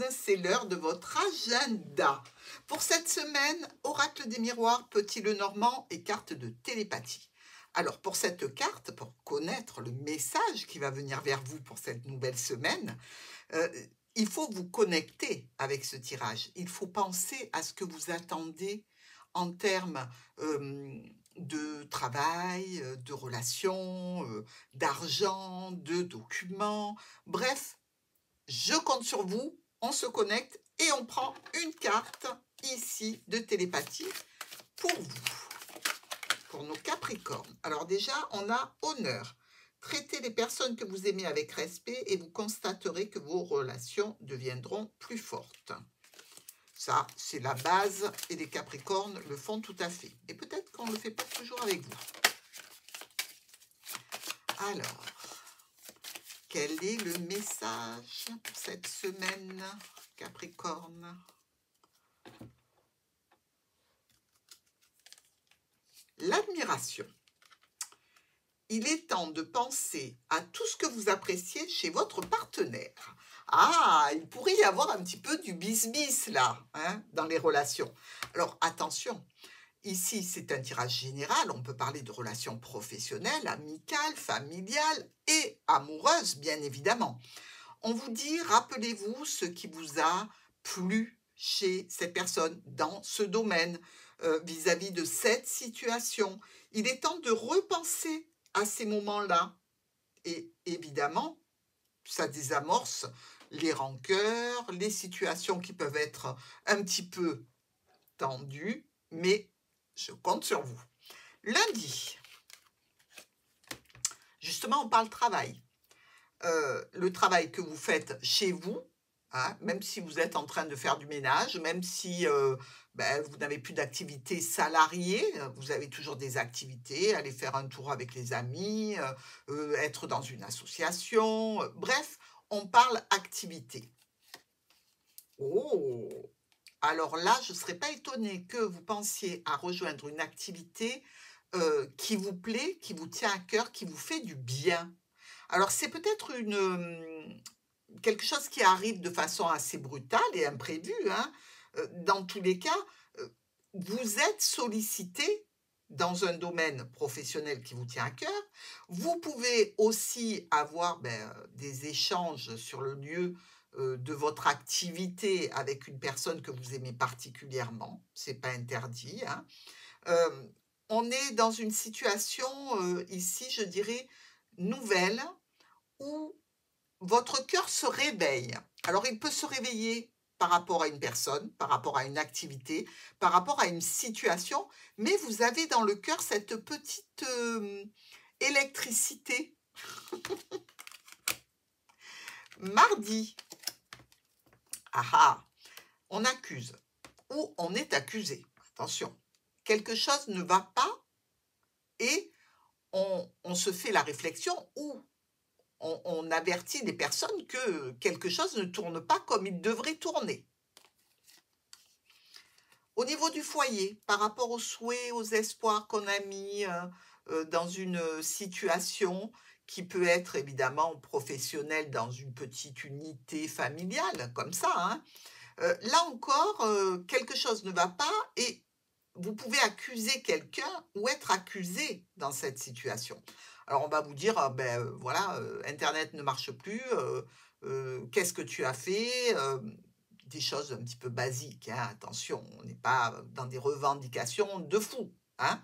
Capricorne, c'est l'heure de votre agenda. Pour cette semaine, oracle des miroirs, petit Lenormand et carte de télépathie. Alors pour cette carte, pour connaître le message qui va venir vers vous pour cette nouvelle semaine, il faut vous connecter avec ce tirage. Il faut penser à ce que vous attendez en termes de travail, de relations, d'argent, de documents. Bref, je compte sur vous, on se connecte et on prend une carte ici de télépathie pour vous, pour nos Capricornes. Alors déjà, on a honneur. Traitez les personnes que vous aimez avec respect et vous constaterez que vos relations deviendront plus fortes. Ça, c'est la base et les Capricornes le font tout à fait. Et peut-être qu'on ne le fait pas toujours avec vous. Alors, quel est le message pour cette semaine, Capricorne? L'admiration. Il est temps de penser à tout ce que vous appréciez chez votre partenaire. Ah, il pourrait y avoir un petit peu du bis-bis là, hein, dans les relations. Alors attention, ici c'est un tirage général, on peut parler de relations professionnelles, amicales, familiales et amoureuses bien évidemment. On vous dit, rappelez-vous ce qui vous a plu chez cette personne dans ce domaine, vis-à-vis de cette situation. Il est temps de repenser à ces moments-là. Et évidemment, ça désamorce les rancœurs, les situations qui peuvent être un petit peu tendues, mais je compte sur vous. Lundi, justement, on parle travail. Le travail que vous faites chez vous, hein, même si vous êtes en train de faire du ménage, même si vous n'avez plus d'activité salariée, vous avez toujours des activités, aller faire un tour avec les amis, être dans une association, bref, on parle activité. Oh! Alors là, je ne serais pas étonnée que vous pensiez à rejoindre une activité qui vous plaît, qui vous tient à cœur, qui vous fait du bien. Alors c'est peut-être quelque chose qui arrive de façon assez brutale et imprévue, hein. Dans tous les cas, vous êtes sollicité dans un domaine professionnel qui vous tient à cœur. Vous pouvez aussi avoir des échanges sur le lieu de votre activité avec une personne que vous aimez particulièrement. C'est pas interdit, hein. On est dans une situation ici, je dirais, nouvelle, où votre cœur se réveille. Alors, il peut se réveiller par rapport à une personne, par rapport à une activité, par rapport à une situation, mais vous avez dans le cœur cette petite électricité. Mardi, on accuse ou on est accusé. Attention, quelque chose ne va pas et on se fait la réflexion ou on avertit les personnes que quelque chose ne tourne pas comme il devrait tourner. Au niveau du foyer, par rapport aux souhaits, aux espoirs qu'on a mis dans une situation qui peut être évidemment professionnelle dans une petite unité familiale, comme ça, hein, là encore, quelque chose ne va pas et vous pouvez accuser quelqu'un ou être accusé dans cette situation. Alors on va vous dire, voilà, internet ne marche plus, qu'est-ce que tu as fait? Des choses un petit peu basiques, hein, attention, on n'est pas dans des revendications de fou, hein.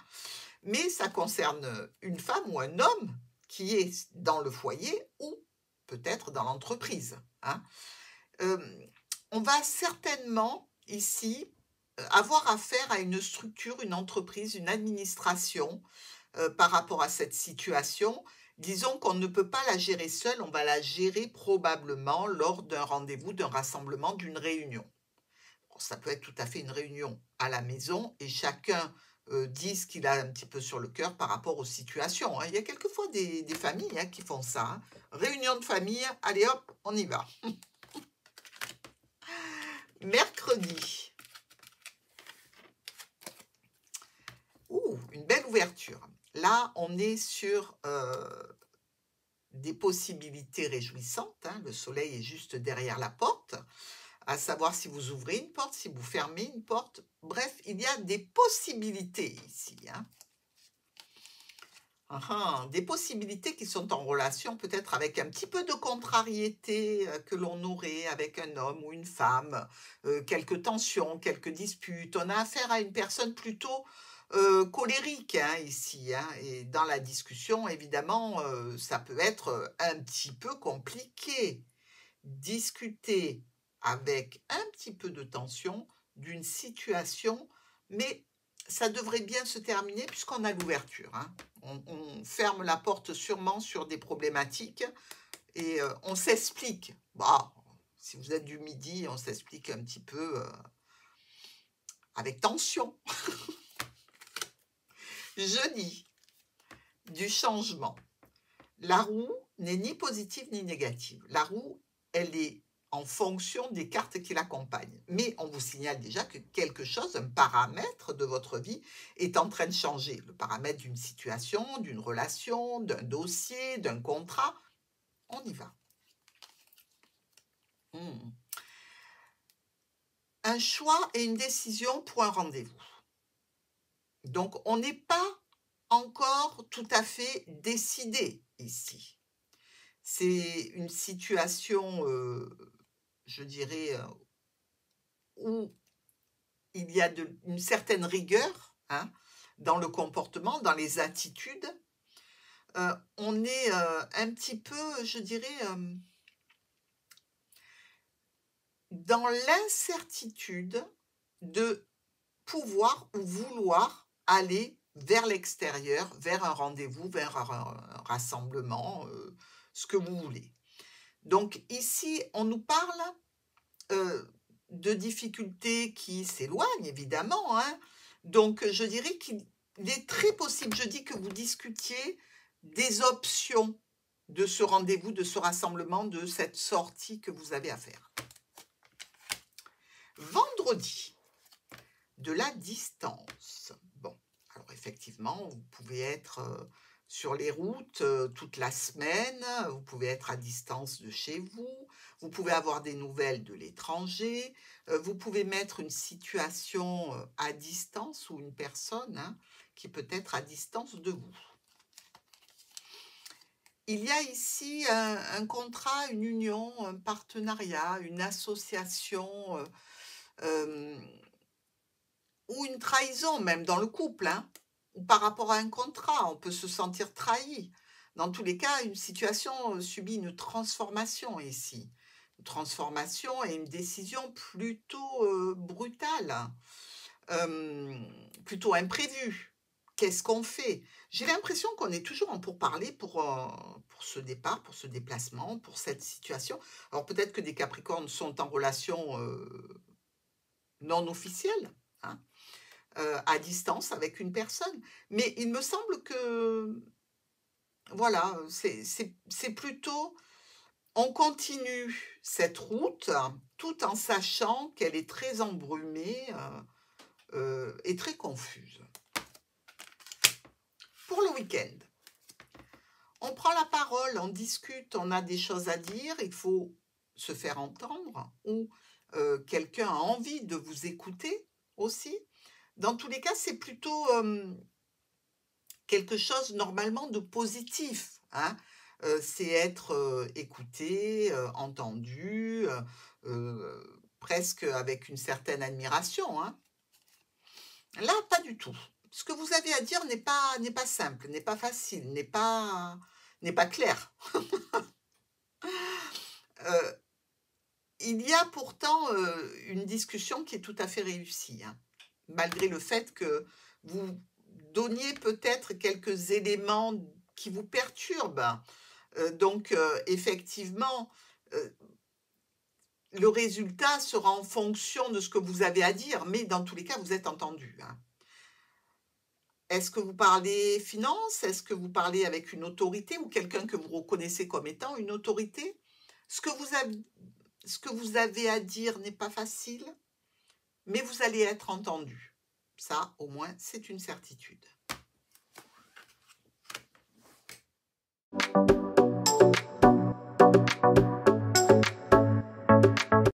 Mais ça concerne une femme ou un homme qui est dans le foyer ou peut-être dans l'entreprise, hein. On va certainement ici avoir affaire à une structure, une entreprise, une administration par rapport à cette situation. Disons qu'on ne peut pas la gérer seule, on va la gérer probablement lors d'un rendez-vous, d'un rassemblement, d'une réunion. Bon, ça peut être tout à fait une réunion à la maison et chacun dit ce qu'il a un petit peu sur le cœur par rapport aux situations, hein. Il y a quelquefois des familles qui font ça, hein. Réunion de famille, allez hop, on y va. Mercredi. Une belle ouverture. Là, on est sur des possibilités réjouissantes, hein. Le soleil est juste derrière la porte. à savoir si vous ouvrez une porte, si vous fermez une porte. Bref, il y a des possibilités ici, hein. Des possibilités qui sont en relation peut-être avec un petit peu de contrariété que l'on aurait avec un homme ou une femme, quelques tensions, quelques disputes. On a affaire à une personne plutôt colérique, hein, ici, hein, et dans la discussion, évidemment, ça peut être un petit peu compliqué. Discuter avec un petit peu de tension d'une situation, mais ça devrait bien se terminer puisqu'on a l'ouverture, hein. On ferme la porte sûrement sur des problématiques et on s'explique. Bah, si vous êtes du midi, on s'explique un petit peu avec tension. Jeudi, du changement. La roue n'est ni positive ni négative. La roue, elle est en fonction des cartes qui l'accompagnent. Mais on vous signale déjà que quelque chose, un paramètre de votre vie est en train de changer. Le paramètre d'une situation, d'une relation, d'un dossier, d'un contrat. On y va. Hmm. Un choix et une décision pour un rendez-vous. Donc, on n'est pas encore tout à fait décidé ici. C'est une situation, je dirais, où il y a une certaine rigueur, hein, dans le comportement, dans les attitudes. On est un petit peu, je dirais, dans l'incertitude de pouvoir ou vouloir aller vers l'extérieur, vers un rendez-vous, vers un rassemblement, ce que vous voulez. Donc ici, on nous parle de difficultés qui s'éloignent évidemment, hein. Donc je dirais qu'il est très possible, je dis, que vous discutiez des options de ce rendez-vous, de ce rassemblement, de cette sortie que vous avez à faire. Vendredi, de la distance. Bon, alors effectivement, vous pouvez être sur les routes toute la semaine, vous pouvez être à distance de chez vous, vous pouvez avoir des nouvelles de l'étranger, vous pouvez mettre une situation à distance ou une personne, hein, qui peut être à distance de vous. Il y a ici un contrat, une union, un partenariat, une association, ou une trahison même dans le couple, hein, ou par rapport à un contrat, on peut se sentir trahi. Dans tous les cas, une situation subit une transformation ici. Une transformation et une décision plutôt brutale, plutôt imprévue. Qu'est-ce qu'on fait? J'ai l'impression qu'on est toujours en pourparlers pour ce départ, pour ce déplacement, pour cette situation. Alors peut-être que des Capricornes sont en relation non officielle, hein, à distance avec une personne. Mais il me semble que, voilà, c'est plutôt, on continue cette route tout en sachant qu'elle est très embrumée et très confuse. Pour le week-end, on prend la parole, on discute, on a des choses à dire, il faut se faire entendre ou quelqu'un a envie de vous écouter aussi. Dans tous les cas, c'est plutôt quelque chose normalement de positif, hein. C'est être écouté, entendu, presque avec une certaine admiration, hein. Là, pas du tout. Ce que vous avez à dire n'est pas simple, n'est pas facile, n'est pas clair. Heu, il y a pourtant une discussion qui est tout à fait réussie, hein, malgré le fait que vous donniez peut-être quelques éléments qui vous perturbent. Donc effectivement, heu, le résultat sera en fonction de ce que vous avez à dire, mais dans tous les cas, vous êtes entendu, hein. Est-ce que vous parlez finance? Est-ce que vous parlez avec une autorité ou quelqu'un que vous reconnaissez comme étant une autorité? Ce que vous avez à dire n'est pas facile, mais vous allez être entendu. Ça, au moins, c'est une certitude.